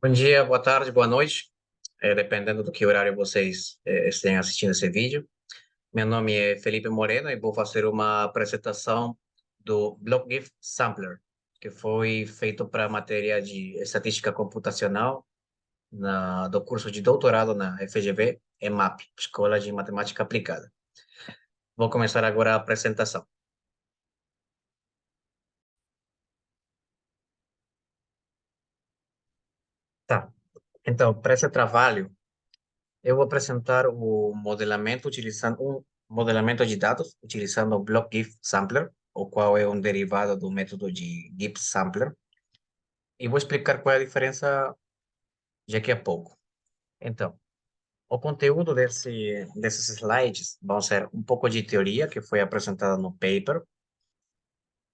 Bom dia, boa tarde, boa noite, dependendo do que horário vocês estejam assistindo esse vídeo. Meu nome é Felipe Moreno e vou fazer uma apresentação do BlockGIF Sampler, que foi feito para a matéria de estatística computacional do curso de doutorado na FGV, EMAP, Escola de Matemática Aplicada. Vou começar agora a apresentação. Tá. Então, para esse trabalho, eu vou apresentar o modelamento utilizando um modelamento de dados utilizando o BlockGIF Sampler, o qual é um derivado do método de GIF Sampler, e vou explicar qual é a diferença daqui a pouco. Então, o conteúdo desses slides vão ser um pouco de teoria que foi apresentada no paper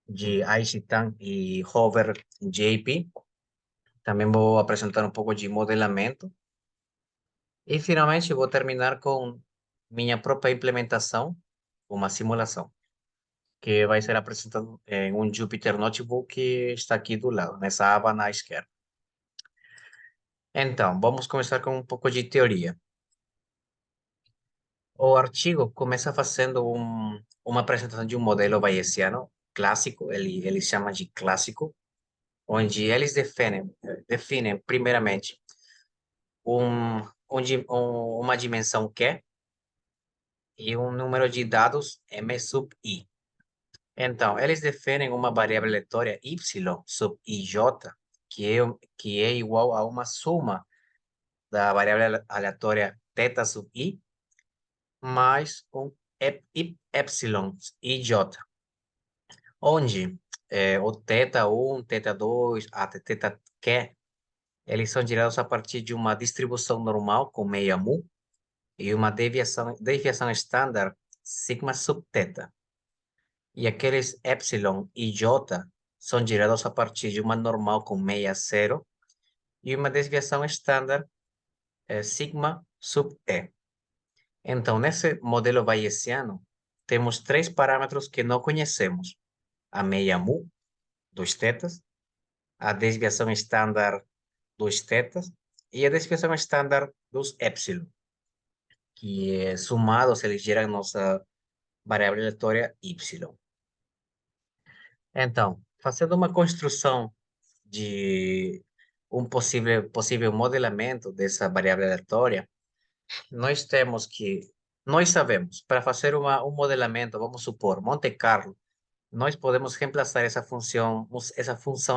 de Aishi Tan e Hover JP. Também vou apresentar um pouco de modelamento e finalmente vou terminar com minha própria implementação, uma simulação, que vai ser apresentado em um Jupyter Notebook que está aqui do lado, nessa aba na esquerda. Então, vamos começar com um pouco de teoria. O artigo começa fazendo uma apresentação de um modelo bayesiano clássico, ele chama de clássico, onde eles definem primeiramente uma dimensão Q e um número de dados M sub I. Então, eles definem uma variável aleatória y sub ij, que é igual a uma soma da variável aleatória θ sub I mais um epsilon ij, onde o θ1, θ2, até θq, eles são gerados a partir de uma distribuição normal com meia mu e uma deviação estándar sigma sub θ. E aqueles epsilon e j são gerados a partir de uma normal com meia zero e uma desviação estándar sigma sub e. Então, nesse modelo bayesiano, temos três parâmetros que não conhecemos: a meia mu, dos tetas, a desviação estándar dos tetas e a desviação estándar dos epsilon, que somados eles geram nossa variável aleatória y. Então, fazendo uma construção de um possível modelamento dessa variável aleatória, nós temos que, nós sabemos, para fazer um modelamento, vamos supor, Monte Carlo, nós podemos reemplaçar essa função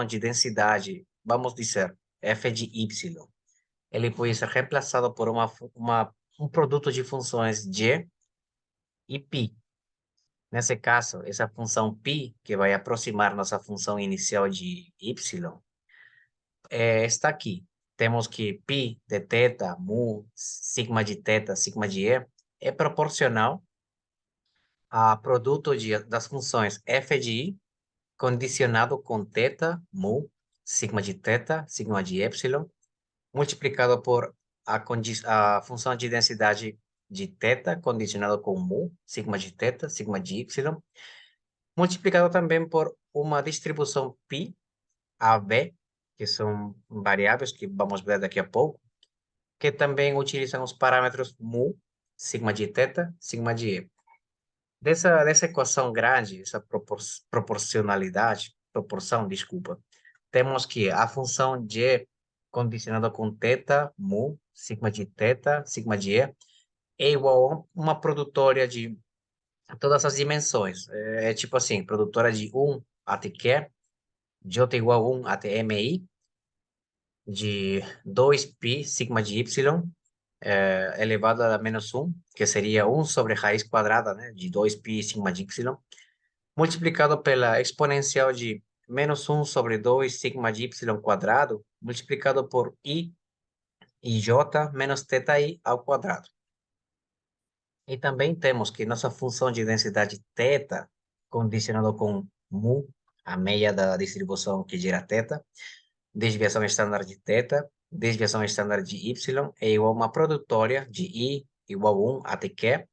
de densidade, vamos dizer, f de y. Ele pode ser reemplaçado por um produto de funções g e π. Nesse caso, essa função π, que vai aproximar nossa função inicial de y, está aqui. Temos que π de θ, mu, sigma de θ, sigma de e, é proporcional a produto das funções f de i condicionado com θ, mu, sigma de θ, sigma de epsilon, multiplicado por a função de densidade de θ condicionado com mu, sigma de θ, sigma de y, multiplicado também por uma distribuição π a b, que são variáveis que vamos ver daqui a pouco, que também utilizam os parâmetros mu, sigma de θ, sigma de e. Dessa equação grande, essa proporção, desculpa, temos que a função g condicionada com θ, mu, sigma de θ, sigma de e, é igual a uma produtora de todas as dimensões. É tipo assim, produtora de 1 até q, j igual a 1 até mi, de 2π sigma de y elevado a menos 1, que seria 1 sobre raiz quadrada, né, de 2π sigma de y, multiplicado pela exponencial de menos 1 sobre 2 sigma de y quadrado, multiplicado por i j menos θi ao quadrado. E também temos que nossa função de densidade θ, condicionado com mu, a meia da distribuição que gera θ, desviação estándar de θ, desviação estándar de y, é igual a uma produtória de i igual a 1 até q,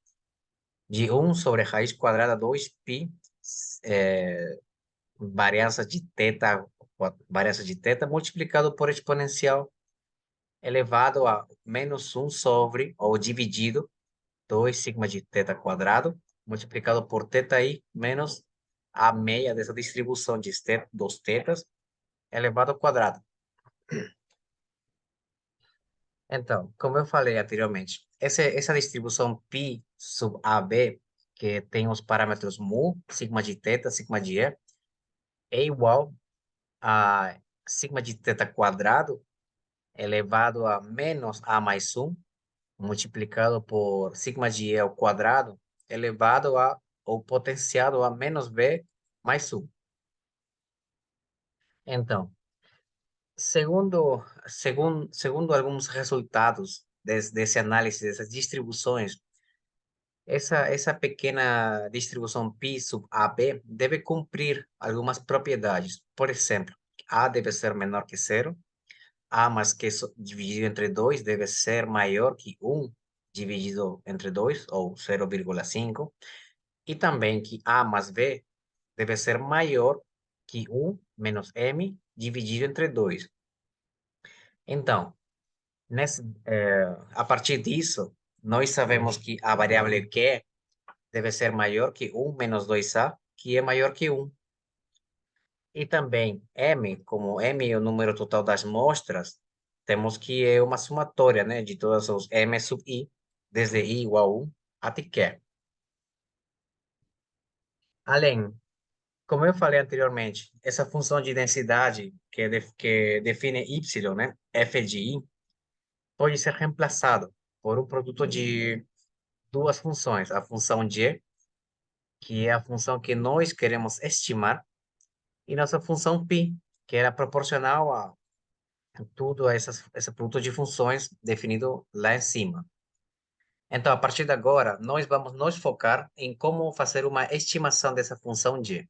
de 1 sobre raiz quadrada 2π, variância de θ, multiplicado por exponencial elevado a menos 1 sobre, ou dividido, 2 sigma de θ quadrado, multiplicado por θi menos a meia dessa distribuição dos tetas, elevado ao quadrado. Então, como eu falei anteriormente, essa distribuição π sub AB, que tem os parâmetros mu, sigma de θ, sigma de E, é igual a sigma de θ quadrado elevado a menos A mais 1, multiplicado por sigma de E ao quadrado, elevado a, ou potenciado a menos B mais 1. Então, segundo alguns resultados desse análise dessas distribuições, essa pequena distribuição π sub AB deve cumprir algumas propriedades. Por exemplo, A deve ser menor que zero, A mais Q dividido entre 2 deve ser maior que 1 dividido entre 2, ou 0,5, e também que A mais B deve ser maior que 1 menos M dividido entre 2. Então, a partir disso, nós sabemos que a variável Q deve ser maior que 1 menos 2A, que é maior que 1. E também M, como M é o número total das mostras, temos que é uma somatória, né, de todos os M sub I, desde I igual a 1 até Q. Além, como eu falei anteriormente, essa função de densidade que define Y, né, f de I, pode ser reemplaçado por um produto de duas funções. A função G, que é a função que nós queremos estimar, e nossa função π, que era proporcional a tudo esse produto de funções definido lá em cima. Então, a partir de agora, nós vamos nos focar em como fazer uma estimação dessa função G.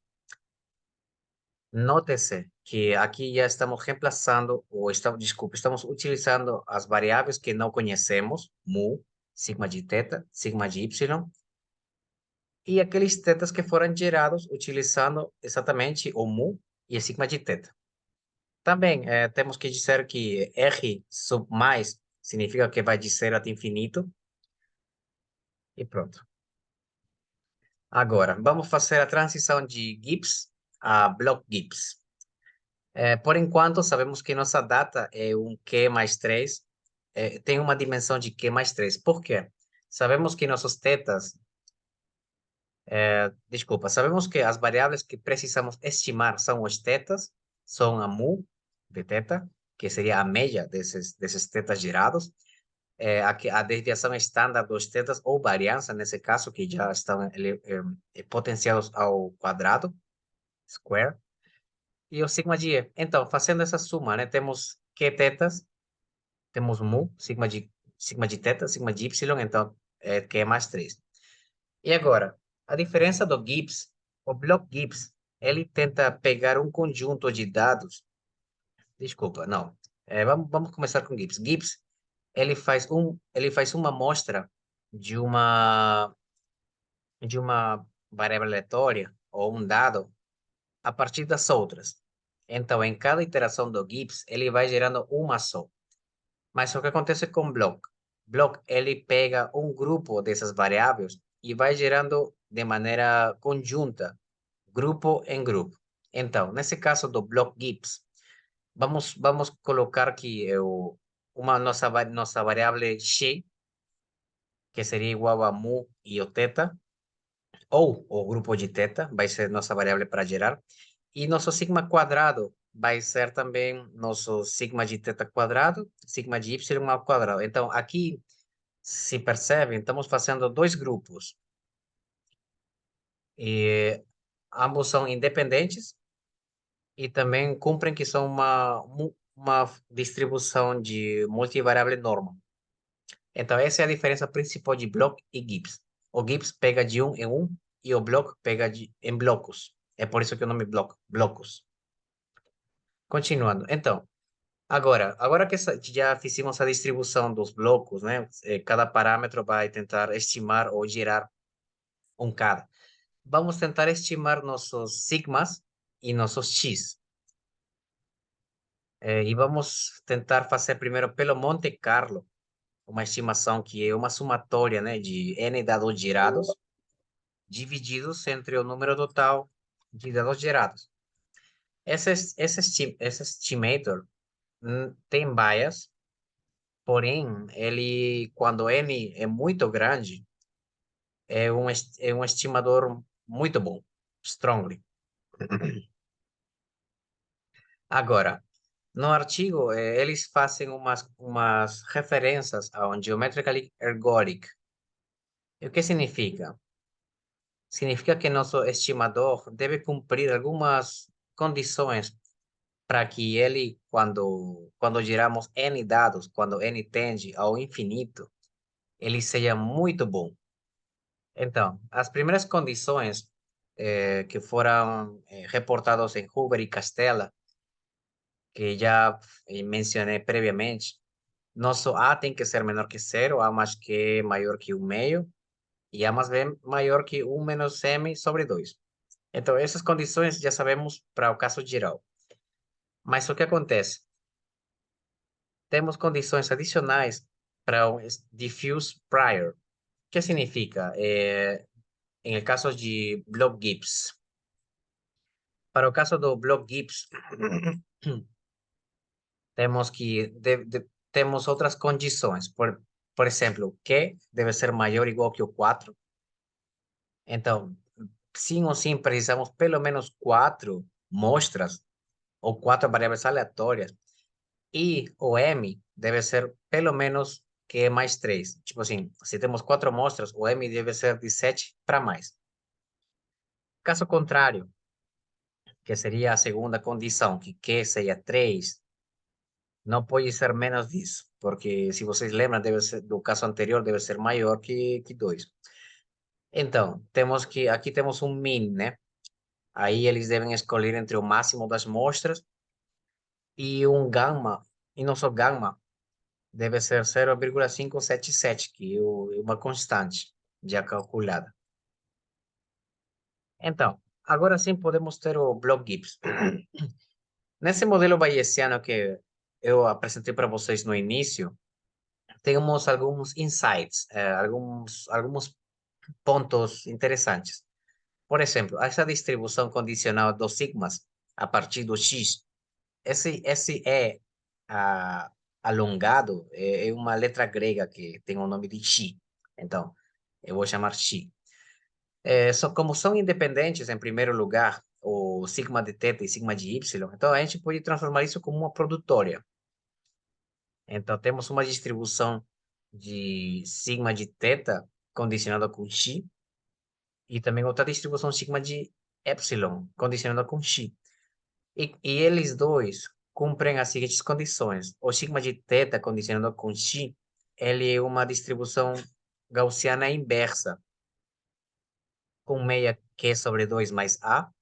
Note-se que aqui já estamos reemplaçando, estamos utilizando as variáveis que não conhecemos, mu, sigma de θ, sigma de y, e aqueles tetas que foram gerados utilizando exatamente o mu e a sigma de θ. Também temos que dizer que R sub mais significa que vai de zero até infinito. E pronto. Agora, vamos fazer a transição de Gibbs a Block Gibbs. Por enquanto, sabemos que nossa data é um Q mais 3, tem uma dimensão de Q mais 3. Por quê? Sabemos que nossos tetas, desculpa, sabemos que as variáveis que precisamos estimar são os tetas, são a mu de teta, que seria a média desses tetas gerados, a desviação estándar dos tetas ou variância, nesse caso, que já estão potenciados ao quadrado, square, e o sigma de E. Então, fazendo essa soma, né, temos Q tetas, temos mu, sigma de teta, sigma de y, então, Q é mais 3. E agora, a diferença do Gibbs, o bloco Gibbs, ele tenta pegar um conjunto de dados, desculpa, não, vamos começar com Gibbs. Gibbs, ele faz uma amostra de uma variável aleatória ou um dado a partir das outras. Então, em cada iteração do Gibbs, ele vai gerando uma só. Mas o que acontece com o Block? Block, ele pega um grupo dessas variáveis e vai gerando de maneira conjunta, grupo em grupo. Então, nesse caso do Block Gibbs, vamos colocar que nossa variável x, que seria igual a mu e o θ, ou o grupo de θ, vai ser nossa variável para gerar, e nosso sigma quadrado vai ser também nosso sigma de θ quadrado, sigma de y ao quadrado. Então, aqui, se percebem, estamos fazendo dois grupos, e ambos são independentes, e também cumprem que são uma distribuição de multivariável normal. Então, essa é a diferença principal de Block e Gibbs. O Gibbs pega de um em um e o Block pega em blocos. É por isso que o nome Block, blocos. Continuando. Então, agora que já fizemos a distribuição dos blocos, né? Cada parâmetro vai tentar estimar ou gerar um cada. Vamos tentar estimar nossos sigmas e nossos x. E vamos tentar fazer primeiro pelo Monte Carlo, uma estimação que é uma somatória, né, de n dados gerados divididos entre o número total de dados gerados. Esse estimator tem bias, porém, ele, quando n é muito grande, é um estimador muito bom, strongly. Agora, no artigo, eles fazem umas referências ao Geometrically Ergodic. E o que significa? Significa que nosso estimador deve cumprir algumas condições para que ele, quando geramos n dados, quando n tende ao infinito, ele seja muito bom. Então, as primeiras condições que foram reportadas em Huber e Castella, que já mencionei previamente, nosso A tem que ser menor que zero, A mais que maior que 1 meio, e A mais B maior que 1 menos M sobre 2. Então, essas condições já sabemos para o caso geral. Mas o que acontece? Temos condições adicionais para o diffuse prior. O que significa? Em el caso de Block-Gibbs. Para o caso do Block-Gibbs, temos temos outras condições. Por exemplo, Q deve ser maior ou igual que o 4. Então, sim ou sim, precisamos pelo menos 4 mostras ou 4 variáveis aleatórias. E o M deve ser pelo menos Q mais 3. Tipo assim, se temos 4 amostras, o M deve ser de 7 para mais. Caso contrário, que seria a segunda condição, que Q seja 3, não pode ser menos disso, porque se vocês lembram, deve ser, do caso anterior, deve ser maior que 2. Então, aqui temos um min, né? Aí eles devem escolher entre o máximo das mostras e um gama, e nosso gama deve ser 0,577, que é uma constante já calculada. Então, agora sim podemos ter o Block-Gibbs. Nesse modelo bayesiano que eu apresentei para vocês no início, temos alguns insights, alguns pontos interessantes. Por exemplo, essa distribuição condicional dos sigmas a partir do x, esse é ah, alongado, é uma letra grega que tem o nome de xi. Então, eu vou chamar xi. Como são independentes, em primeiro lugar, o sigma de θ e sigma de y, então a gente pode transformar isso como uma produtória. Então, temos uma distribuição de sigma de θ condicionada com xi e também outra distribuição sigma de epsilon condicionada com xi. E eles dois cumprem as seguintes condições. O sigma de θ condicionado com xi, ele é uma distribuição gaussiana inversa, com meia Q sobre 2 mais A,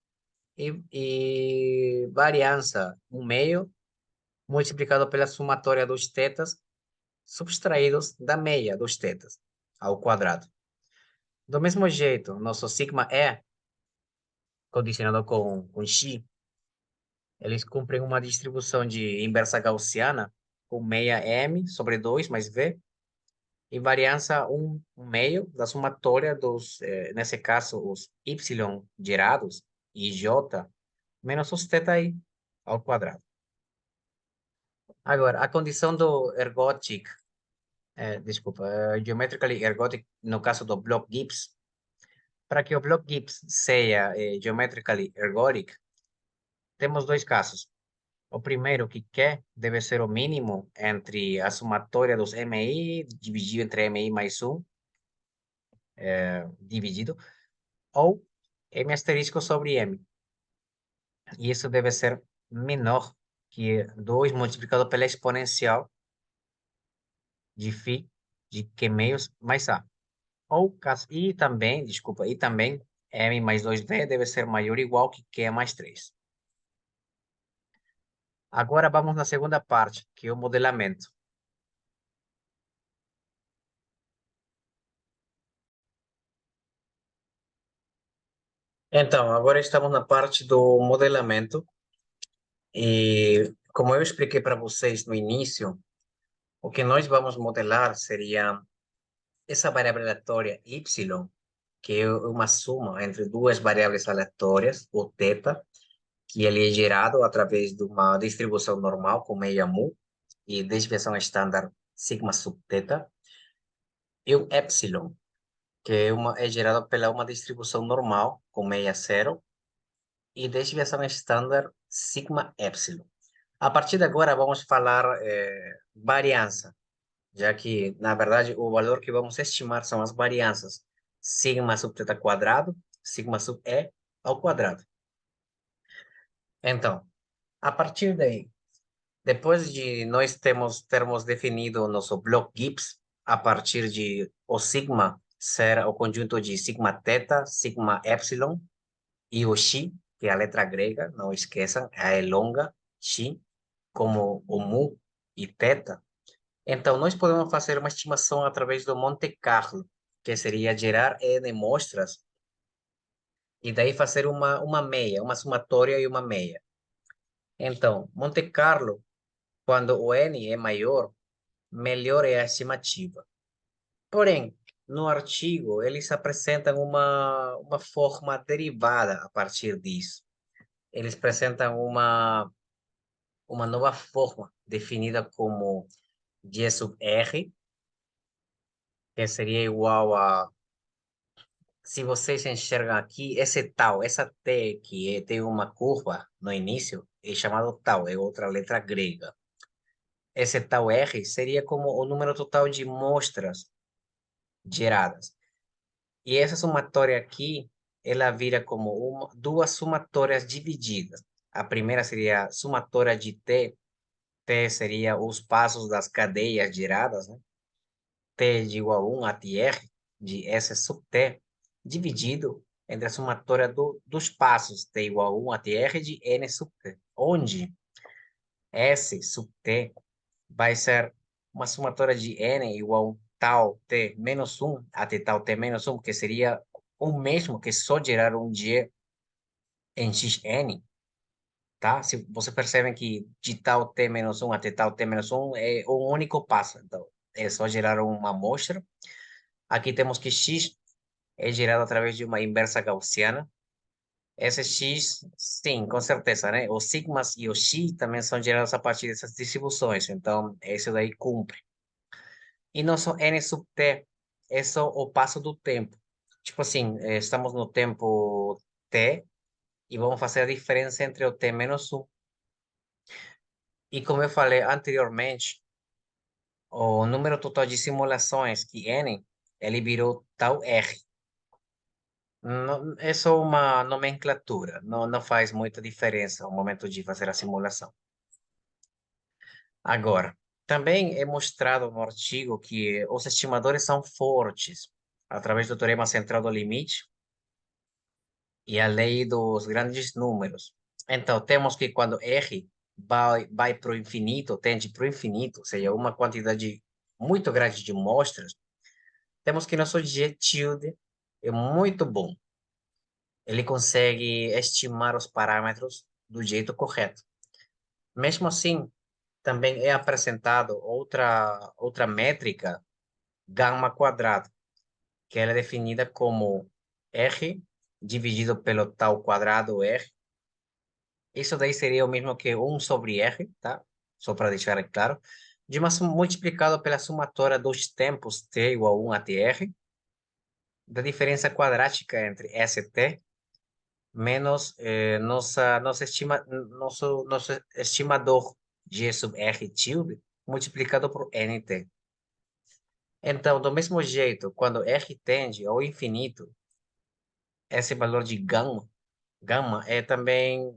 e variância 1 meio multiplicado pela somatória dos tetas subtraídos da meia dos tetas ao quadrado. Do mesmo jeito, nosso sigma E, condicionado com xi, eles cumprem uma distribuição de inversa gaussiana com meia M sobre 2 mais V e variância 1 meio da somatória nesse caso, os Y gerados e J menos os θi ao quadrado. Agora, a condição do ergodic, desculpa, geometrically ergodic, no caso do Block-Gibbs, para que o Block-Gibbs seja geometrically ergodic, temos dois casos. O primeiro, que Q deve ser o mínimo entre a somatória dos MI dividido entre MI mais 1, dividido, ou M asterisco sobre M. E isso deve ser menor que 2 multiplicado pela exponencial de φ de Q meios mais A. E também, desculpa, e também M mais 2V deve ser maior ou igual que Q mais 3. Agora vamos na segunda parte, que é o modelamento. Então, agora estamos na parte do modelamento. E Como eu expliquei para vocês no início, o que nós vamos modelar seria essa variável aleatória y, que é uma soma entre duas variáveis aleatórias, o θ, que ele é gerado através de uma distribuição normal com meia mu e desviação estándar sigma sub θ, e o epsilon, que é gerado pela uma distribuição normal com meia zero e desviação estándar sigma epsilon. A partir de agora, vamos falar variância, já que, na verdade, o valor que vamos estimar são as variâncias sigma sub θ quadrado, sigma sub e ao quadrado. Então, a partir daí, depois de nós termos definido o nosso bloco Gibbs, a partir de o sigma ser o conjunto de sigma θ, sigma epsilon e o xi, que é a letra grega, não esqueçam, é longa, xi, como o mu e θ. Então, nós podemos fazer uma estimação através do Monte Carlo, que seria gerar N mostras e daí fazer uma meia, uma somatória e uma meia. Então, Monte Carlo, quando o N é maior, melhor é a estimativa. Porém, no artigo, eles apresentam uma forma derivada a partir disso. Eles apresentam uma nova forma definida como G sub R, que seria igual a, se vocês enxergam aqui, esse tal, essa T que tem uma curva no início, é chamado tal, é outra letra grega. Esse tal R seria como o número total de mostras geradas. E essa somatória aqui, ela vira como duas somatórias divididas. A primeira seria a somatória de T, T seria os passos das cadeias geradas, né? T de igual a 1 a TR de S sub T, dividido entre a somatória dos passos T igual a 1 a TR de N sub T, onde S sub T vai ser uma somatória de N igual a tal T menos 1 até tal T menos 1, que seria o mesmo que só gerar um G em Xn, tá? Se você percebe que de tal T menos 1 até tal T menos 1 é um único passo, então é só gerar uma amostra. Aqui temos que X é gerado através de uma inversa gaussiana. Esse X, sim, com certeza, né? Os sigmas e o X também são gerados a partir dessas distribuições, então isso daí cumpre. E nosso N sub T é só o passo do tempo. Tipo assim, estamos no tempo T e vamos fazer a diferença entre o T menos 1. E como eu falei anteriormente, o número total de simulações que N, ele virou tal R. Não, é só uma nomenclatura, não faz muita diferença no momento de fazer a simulação. Agora, também é mostrado no artigo que os estimadores são fortes através do teorema central do limite e a lei dos grandes números. Então, temos que quando R vai para o infinito, tende para o infinito, ou seja, uma quantidade muito grande de mostras, temos que nosso G tilde é muito bom. Ele consegue estimar os parâmetros do jeito correto. Mesmo assim, também é apresentado outra métrica, gama quadrado, que ela é definida como R dividido pelo tal quadrado R. Isso daí seria o mesmo que 1 sobre R, tá? Só para deixar claro. De uma multiplicado pela somatória dos tempos t igual a 1 a tr, da diferença quadrática entre st menos nosso estimador G sub R tilde multiplicado por NT. Então, do mesmo jeito, quando R tende ao infinito, esse valor de gama é também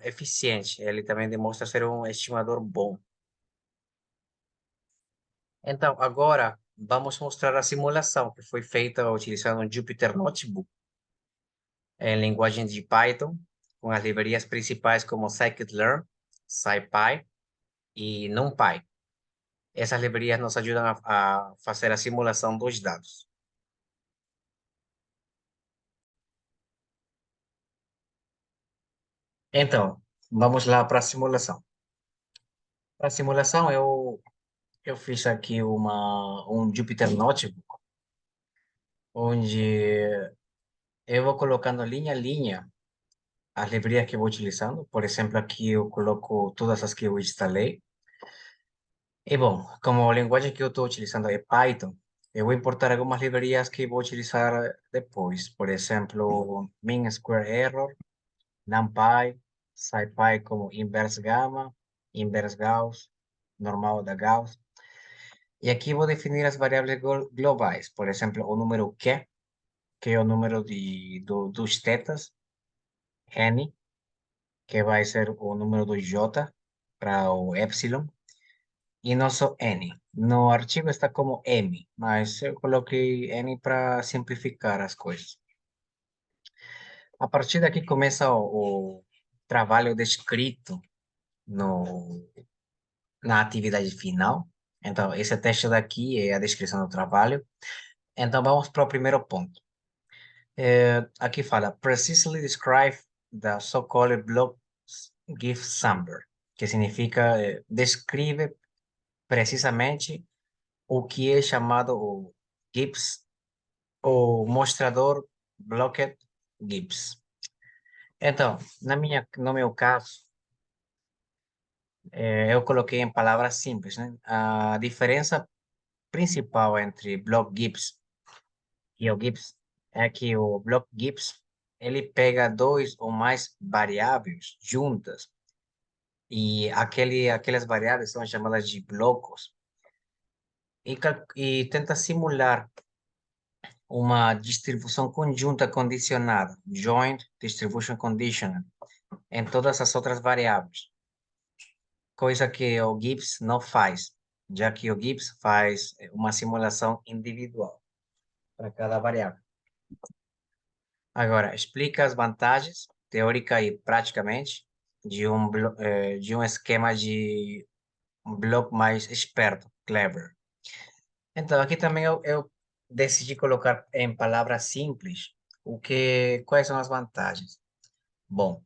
eficiente. Ele também demonstra ser um estimador bom. Então, agora vamos mostrar a simulação que foi feita utilizando o Jupyter Notebook em linguagem de Python, com as livrarias principais como scikit-learn, SciPy e NumPy. Essas livrarias nos ajudam a fazer a simulação dos dados. Então, vamos lá para a simulação. Para simulação, eu fiz aqui um Jupyter Notebook, onde eu vou colocando linha a linha as librerías que eu vou utilizando. Por exemplo, aqui eu coloco todas as que eu instalei. E bom, como a linguagem que eu estou utilizando é Python, eu vou importar algumas livrarias que vou utilizar depois. Por exemplo, Mean Square Error, NumPy, SciPy como Inverse Gamma, Inverse Gauss, normal da Gauss. E aqui vou definir as variáveis globais. Por exemplo, o número Q, que é o número dos tetas, N, que vai ser o número do J para o epsilon, e nosso N. No artigo está como M, mas eu coloquei N para simplificar as coisas. A partir daqui começa o trabalho descrito no, na atividade final. Então, esse texto daqui é a descrição do trabalho. Então, vamos para o primeiro ponto. Aqui fala, precisely describe the so-called block GIF Sample, que significa, descreve precisamente o que é chamado o GIFs, o mostrador Blocked GIFs. Então, no meu caso, eu coloquei em palavras simples, né? A diferença principal entre Block GIFs e o GIFs é que o Block GIFs ele pega dois ou mais variáveis juntas e aquelas variáveis são chamadas de blocos e tenta simular uma distribuição conjunta condicionada, joint distribution conditional, em todas as outras variáveis, coisa que o Gibbs não faz, já que o Gibbs faz uma simulação individual para cada variável. Agora, explica as vantagens, teórica e praticamente, de um esquema de um bloco mais esperto, clever. Então, aqui também eu decidi colocar em palavras simples quais são as vantagens. Bom,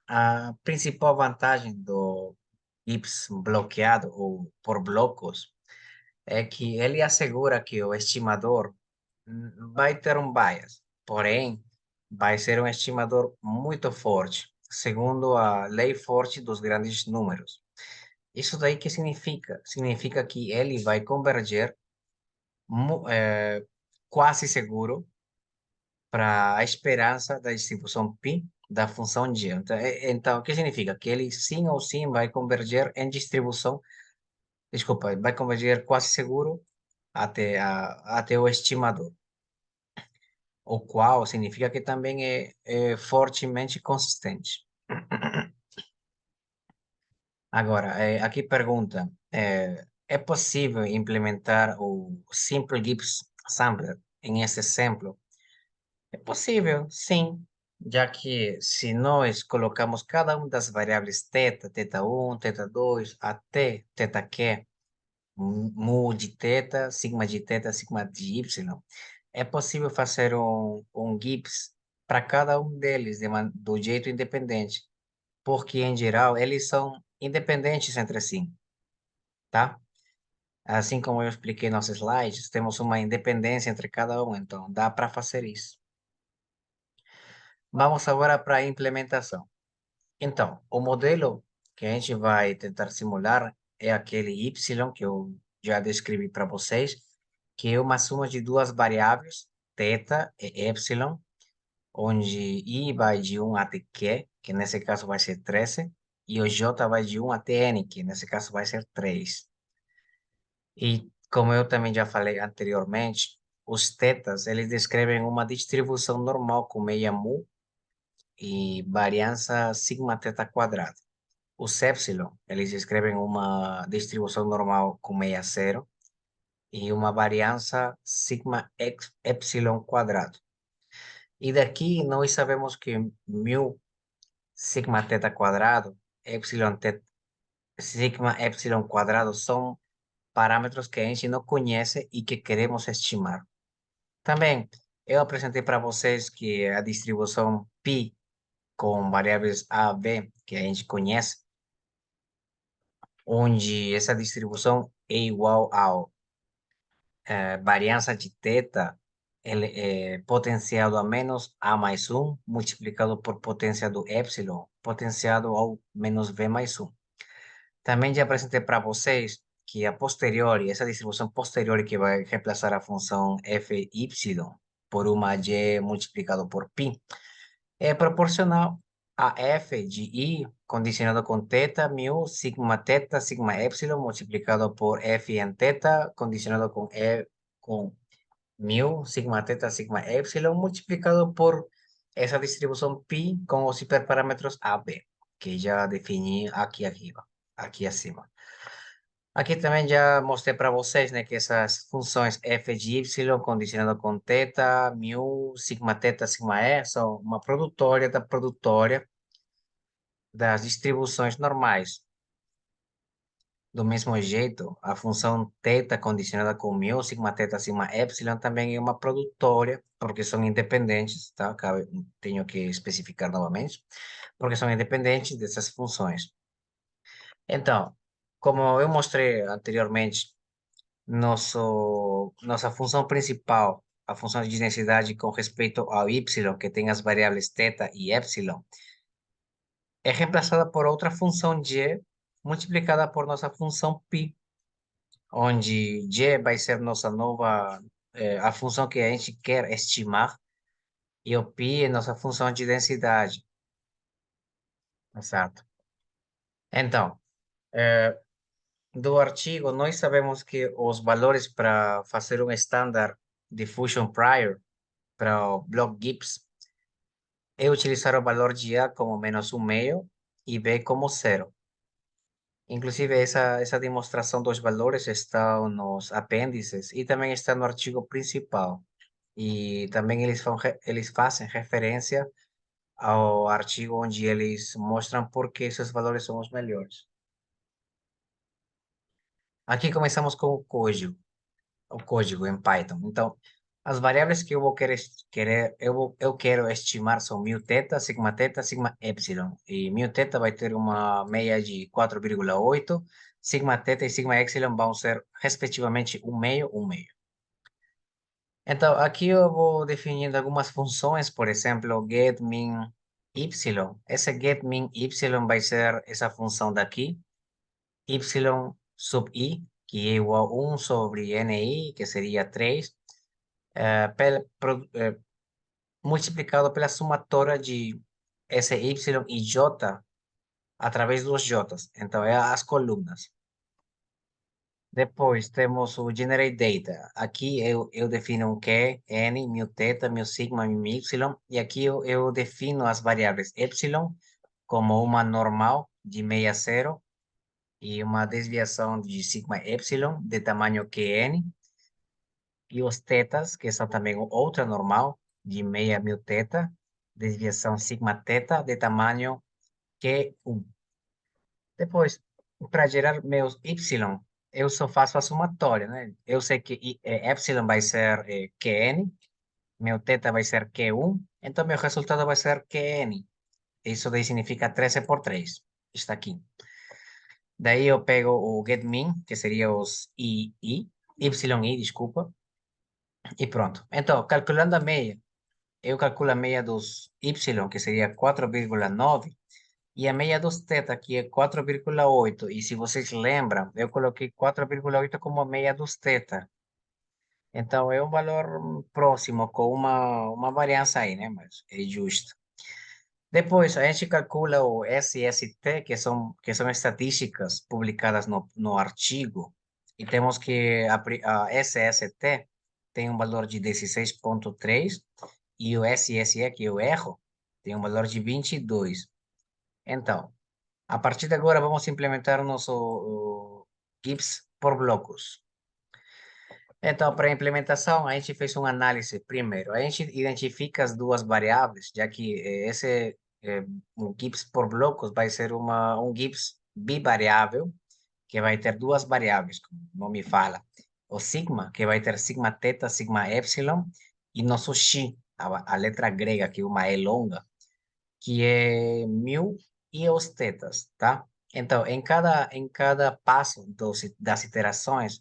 a principal vantagem do GIPS bloqueado ou por blocos é que ele assegura que o estimador vai ter um bias, porém, vai ser um estimador muito forte, segundo a lei forte dos grandes números. Isso daí que significa? Significa que ele vai converger quase seguro para a esperança da distribuição π da função g. Então, o que significa? Que ele sim ou sim vai converger em distribuição, desculpa, vai converger quase seguro até o estimador, o qual significa que também é fortemente consistente. Agora, aqui pergunta, é possível implementar o Simple Gibbs Sampler em esse exemplo? É possível, sim, já que se nós colocamos cada uma das variáveis θ, θ1, θ2, até θq, mu de θ, sigma de θ, sigma de y, é possível fazer um GIPS para cada um deles do jeito independente, porque, em geral, eles são independentes entre si, tá? Assim como eu expliquei nos slides, temos uma independência entre cada um, então dá para fazer isso. Vamos agora para a implementação. Então, o modelo que a gente vai tentar simular é aquele Y que eu já descrevi para vocês, que é uma soma de duas variáveis, θ e epsilon, onde I vai de 1 até Q, que nesse caso vai ser 13, e o J vai de 1 até N, que nesse caso vai ser 3. E como eu também já falei anteriormente, os tetas, eles descrevem uma distribuição normal com meia mu e variância sigma teta quadrado. Os epsilon, eles escrevem uma distribuição normal com meia zero e uma variância sigma x epsilon quadrado. E daqui nós sabemos que mu sigma teta quadrado, epsilon teta, sigma epsilon quadrado são parâmetros que a gente não conhece e que queremos estimar. Também eu apresentei para vocês que a distribuição π com variáveis A, B, que a gente conhece, onde essa distribuição é igual ao variância de θ potenciado a menos A mais 1, multiplicado por potência do epsilon, potenciado ao menos V mais 1. Também já apresentei para vocês que a posteriori, essa distribuição posteriori que vai reemplaçar a função fy por uma y multiplicado por π, é proporcional a f de i condicionado com θ, mu, sigma epsilon multiplicado por f em θ, condicionado com mu, sigma epsilon multiplicado por essa distribuição π com os hiperparâmetros a, b, que já defini aqui arriba, aqui acima. Aqui também já mostrei para vocês, né, que essas funções f de y condicionado com θ, mu, sigma e são uma produtória da produtória das distribuições normais. Do mesmo jeito, a função θ condicionada com mu, sigma epsilon também é uma produtória, porque são independentes, tá? Tenho que especificar novamente, porque são independentes dessas funções. Então, como eu mostrei anteriormente, nossa função principal, a função de densidade com respeito ao y, que tem as variáveis θ e epsilon, é reemplaçada por outra função y multiplicada por nossa função π, onde y vai ser nossa nova, a função que a gente quer estimar, e o π é nossa função de densidade, certo? Então, do artigo, nós sabemos que os valores para fazer um standard diffusion prior para o block Gibbs é utilizar o valor de A como menos 1/2 e B como 0. Inclusive, essa demonstração dos valores está nos apêndices e também está no artigo principal. E também eles fazem referência ao artigo onde eles mostram por que esses valores são os melhores. Aqui começamos com o código em Python. Então, as variáveis que eu vou eu quero estimar são θ, sigma epsilon. E θ vai ter uma média de 4,8, θ e sigma epsilon vão ser, respectivamente, 1/2, 1/2. Então, aqui eu vou definindo algumas funções, por exemplo, getMin y. Esse getMin y vai ser essa função daqui, y sub i, que é igual a 1 sobre ni, que seria 3, multiplicado pela somatória de esse y e j através dos j. Então, é as colunas. Depois temos o Generate Data. Aqui eu defino um Q, N, mu θ, mu sigma, mu y. E aqui eu defino as variáveis epsilon como uma normal de meio a zero e uma desviação de sigma epsilon de tamanho Qn. E os tetas, que são também outra normal de meia mu θ, desviação sigma θ de tamanho Q1. Depois, para gerar meus y, eu só faço a somatória, né? Eu sei que epsilon vai ser Qn, meu θ vai ser Q1, então meu resultado vai ser Qn. Isso daí significa 13 por 3. Está aqui. Daí eu pego o getMin, que seria os yi, desculpa, e pronto. Então, calculando a meia, eu calculo a meia dos y, que seria 4,9, e a meia dos θ, que é 4,8. E se vocês lembram, eu coloquei 4,8 como a meia dos θ. Então, é um valor próximo, com uma variância aí, né? Mas é justo. Depois, a gente calcula o SST, que são estatísticas publicadas no artigo. E temos que a SST tem um valor de 16,3 e o SSE, que eu erro, tem um valor de 22. Então, a partir de agora, vamos implementar o Gibbs por blocos. Então, para a implementação, a gente fez uma análise primeiro. A gente identifica as duas variáveis, já que um Gibbs por blocos vai ser um Gibbs bivariável, que vai ter duas variáveis, como o nome fala. O sigma, que vai ter sigma θ, sigma epsilon, e nosso x, a letra grega, que é uma E longa, que é mu e os tetas, tá? Então, em cada passo das iterações,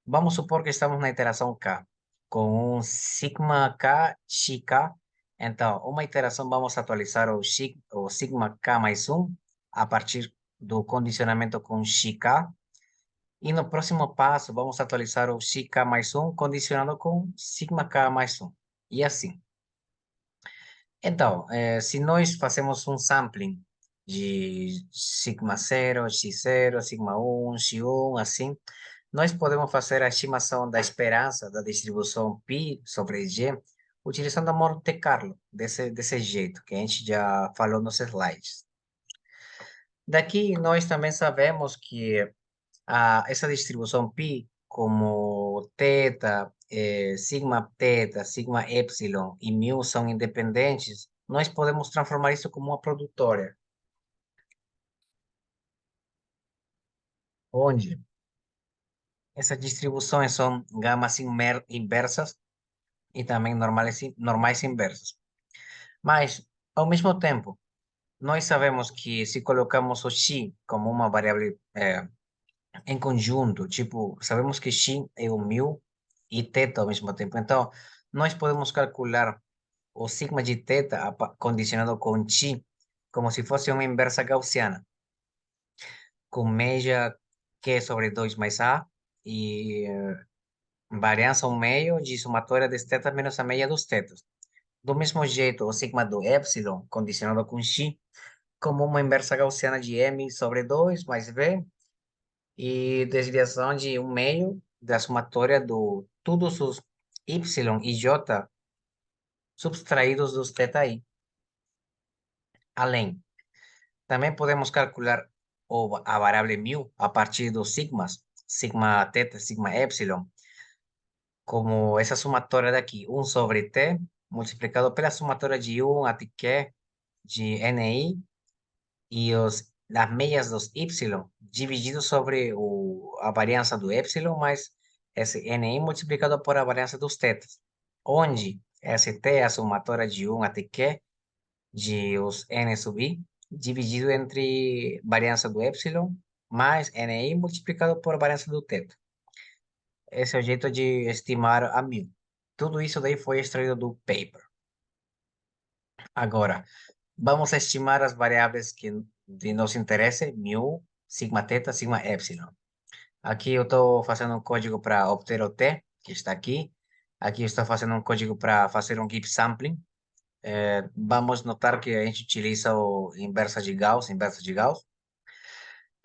vamos supor que estamos na iteração K, com um sigma K, xk. Então, uma iteração, vamos atualizar o sigma K mais um a partir do condicionamento com xk. E no próximo passo, vamos atualizar o xk mais um condicionado com sigma K mais um. E assim. Então, se nós fazemos um sampling de sigma 0, x0, sigma 1, x1, assim, nós podemos fazer a estimação da esperança da distribuição π sobre g utilizando a Monte Carlo, desse jeito, que a gente já falou nos slides. Daqui, nós também sabemos que essa distribuição π, como θ, sigma epsilon e μ são independentes, nós podemos transformar isso como uma produtora, onde essas distribuições são gamas inversas e também normais inversas. Mas, ao mesmo tempo, nós sabemos que se colocamos o x como uma variável em conjunto, tipo, sabemos que x é o μ e θ ao mesmo tempo. Então, nós podemos calcular o sigma de θ condicionado com chi, como se fosse uma inversa gaussiana, com média Q sobre 2 mais A e variância ao meio de somatória dos θ menos a média dos θ. Do mesmo jeito, o sigma do epsilon condicionado com chi, como uma inversa gaussiana de M sobre 2 mais V e desviação de um meio da somatória do todos os y e j subtraídos dos θi. Além, também podemos calcular a variável μ a partir dos sigmas, sigma θ, sigma epsilon, como essa somatória daqui, 1 sobre t, multiplicado pela somatória de 1 até q de ni as meias dos y, dividido sobre a variância do epsilon, mais esse ni multiplicado por a variância dos θs, onde esse t é a somatória de 1 até q de os n sub i, dividido entre variância do epsilon mais ni multiplicado por variância do θ. Esse é o jeito de estimar a μ. Tudo isso daí foi extraído do paper. Agora, vamos estimar as variáveis que de nosso interesse, μ, sigma θ, sigma epsilon. Aqui eu estou fazendo um código para obter o t, que está aqui. Aqui eu estou fazendo um código para fazer um Gibbs sampling. Vamos notar que a gente utiliza o inversa de Gauss.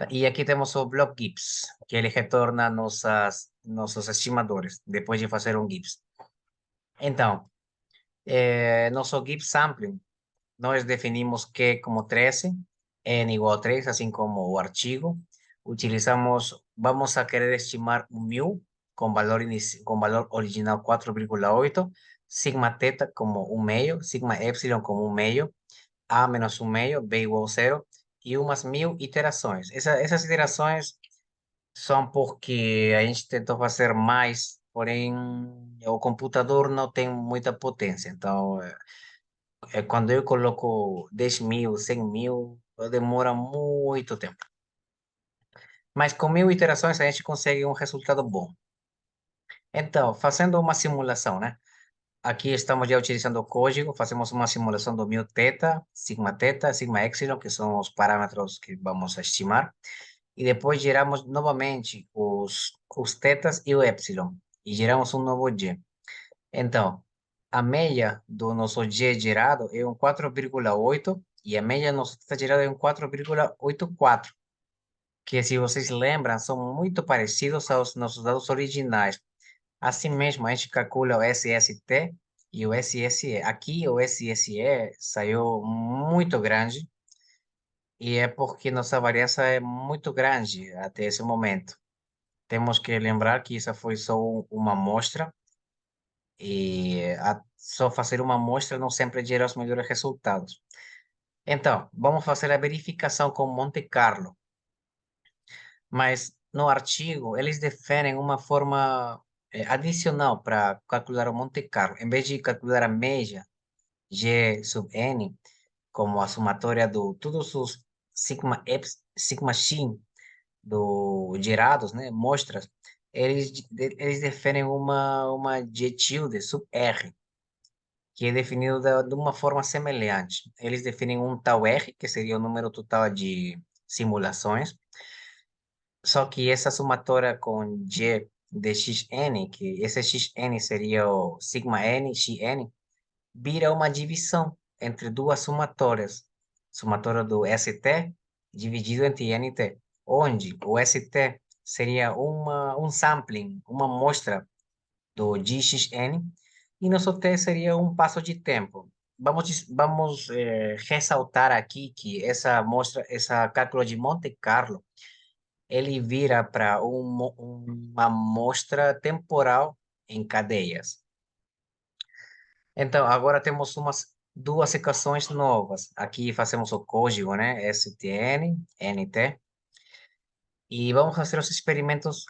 E aqui temos o block Gibbs, que ele retorna nossos estimadores, depois de fazer um Gibbs. Então, nosso Gibbs sampling, nós definimos Q como 13, N igual a 3, assim como o artigo. Vamos a querer estimar o μ com valor original 4,8, sigma θ como 1 meio, sigma epsilon como 1 meio, A menos 1 meio, B igual a 0, e umas 1000 iterações. Essas iterações são porque a gente tentou fazer mais, porém o computador não tem muita potência. Então, quando eu coloco 10.000, 100.000, demora muito tempo. Mas com 1000 iterações a gente consegue um resultado bom. Então, fazendo uma simulação, né? Aqui estamos já utilizando o código, fazemos uma simulação do μ θ, sigma epsilon, que são os parâmetros que vamos estimar. E depois geramos novamente os tetas e o epsilon. E geramos um novo g. Então, a média do nosso g gerado é um 4,8 e a média do nosso teta gerado é um 4,84, que se vocês lembram, são muito parecidos aos nossos dados originais. Assim mesmo, a gente calcula o SST e o SSE. Aqui o SSE saiu muito grande e é porque nossa variância é muito grande até esse momento. Temos que lembrar que isso foi só uma amostra e só fazer uma amostra não sempre gera os melhores resultados. Então, vamos fazer a verificação com Monte Carlo. Mas no artigo, eles definem uma forma adicional para calcular o Monte Carlo. Em vez de calcular a média G sub n, como a somatória do todos os sigma x gerados, né, mostras, eles definem uma G tilde sub R, que é definido de uma forma semelhante. Eles definem um tal R, que seria o número total de simulações, só que essa somatória com G de xn, que esse xn seria o sigma n, xn, vira uma divisão entre duas somatórias. Somatória do ST dividido entre NT, onde o ST seria um sampling, uma amostra do GXN, e nosso T seria um passo de tempo. Vamos ressaltar aqui que essa amostra, essa cálculo de Monte Carlo, ele vira para uma amostra temporal em cadeias. Então, agora temos duas equações novas. Aqui fazemos o código, né? STN, NT. E vamos fazer os experimentos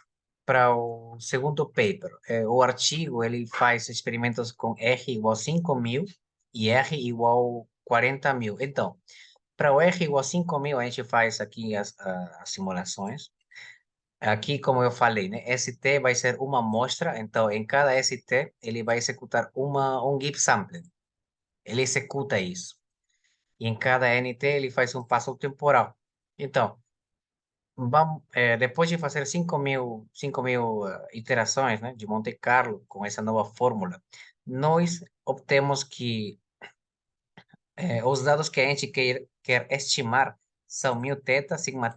para o segundo paper. O artigo, ele faz experimentos com R igual a 5.000 e R igual a 40.000. Então, para o R igual a 5.000, a gente faz aqui as simulações. Aqui, como eu falei, né? ST vai ser uma amostra. Então, em cada ST, ele vai executar um Gibbs sampling. Ele executa isso. E em cada NT ele faz um passo temporal. Então, depois de fazer 5.000 iterações, né, de Monte Carlo com essa nova fórmula, nós obtemos que os dados que a gente quer estimar são teta, sigma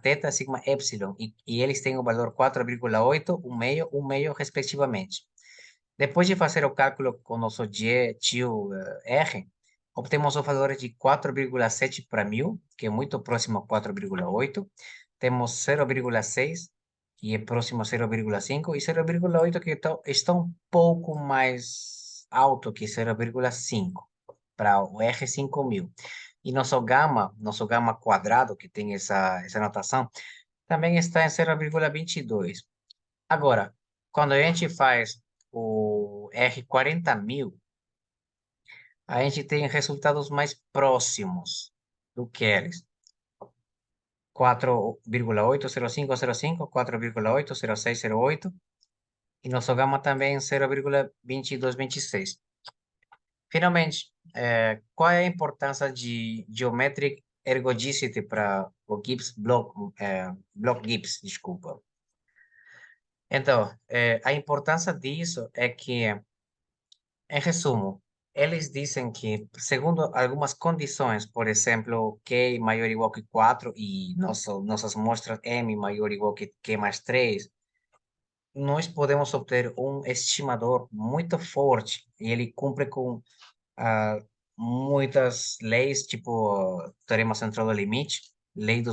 epsilon, e eles têm o valor 4,8, 1 meio, respectivamente. Depois de fazer o cálculo com nosso G, tio, R, obtemos os valores de 4,7 para 1.000, que é muito próximo a 4,8. Temos 0,6, que é próximo a 0,5, e 0,8, que está um pouco mais alto que 0,5 para o R 5.000. E nosso gama quadrado, que tem essa notação, também está em 0,22. Agora, quando a gente faz o R 40.000, a gente tem resultados mais próximos do que eles. 4,80505, 4,80608, e nosso gama também 0,2226. Finalmente, qual é a importância de Geometric Ergodicity para o Gibbs Block Gibbs, desculpa. Então, a importância disso é que, em resumo, eles dizem que, segundo algumas condições, por exemplo, K maior ou igual que 4 e nossas mostras M maior ou igual que Q mais 3, nós podemos obter um estimador muito forte e ele cumpre com ah, muitas leis, tipo teorema central do limite, lei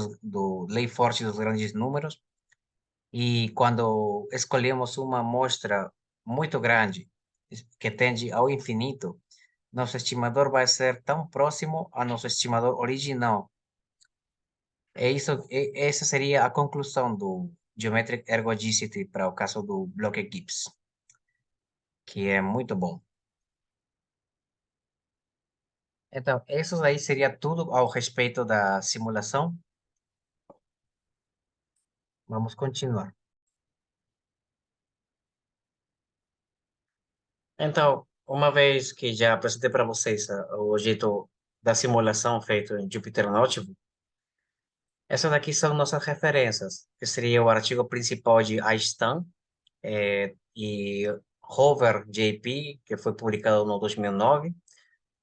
forte dos grandes números. E quando escolhemos uma amostra muito grande, que tende ao infinito, nosso estimador vai ser tão próximo ao nosso estimador original. Essa seria a conclusão do Geometric Ergodicity para o caso do bloque Gibbs, que é muito bom. Então, isso aí seria tudo ao respeito da simulação. Vamos continuar. Então, uma vez que já apresentei para vocês o jeito da simulação feito em Jupyter Notebook, essas daqui são nossas referências, que seria o artigo principal de Einstein e Hoover JP, que foi publicado no 2009.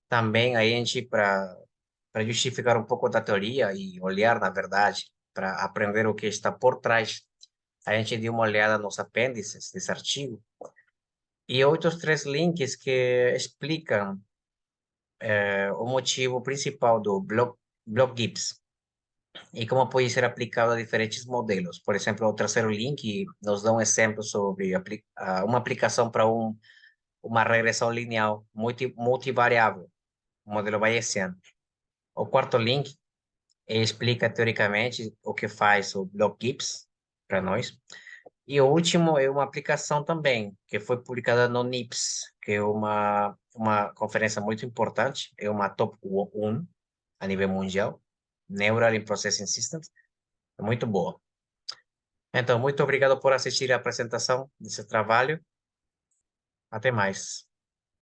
Também a gente, para justificar um pouco da teoria e olhar, na verdade, para aprender o que está por trás, a gente deu uma olhada nos apêndices desse artigo. E outros três links que explicam o motivo principal do Block Gibbs e como pode ser aplicado a diferentes modelos. Por exemplo, o terceiro link nos dá um exemplo sobre uma aplicação para uma regressão linear multivariável, o modelo Bayesiano. O quarto link explica teoricamente o que faz o Block Gibbs para nós. E o último é uma aplicação também, que foi publicada no NIPS, que é uma conferência muito importante, é uma top 1 a nível mundial, Neural in Processing Systems, É muito boa. Então, muito obrigado por assistir a apresentação desse trabalho. Até mais.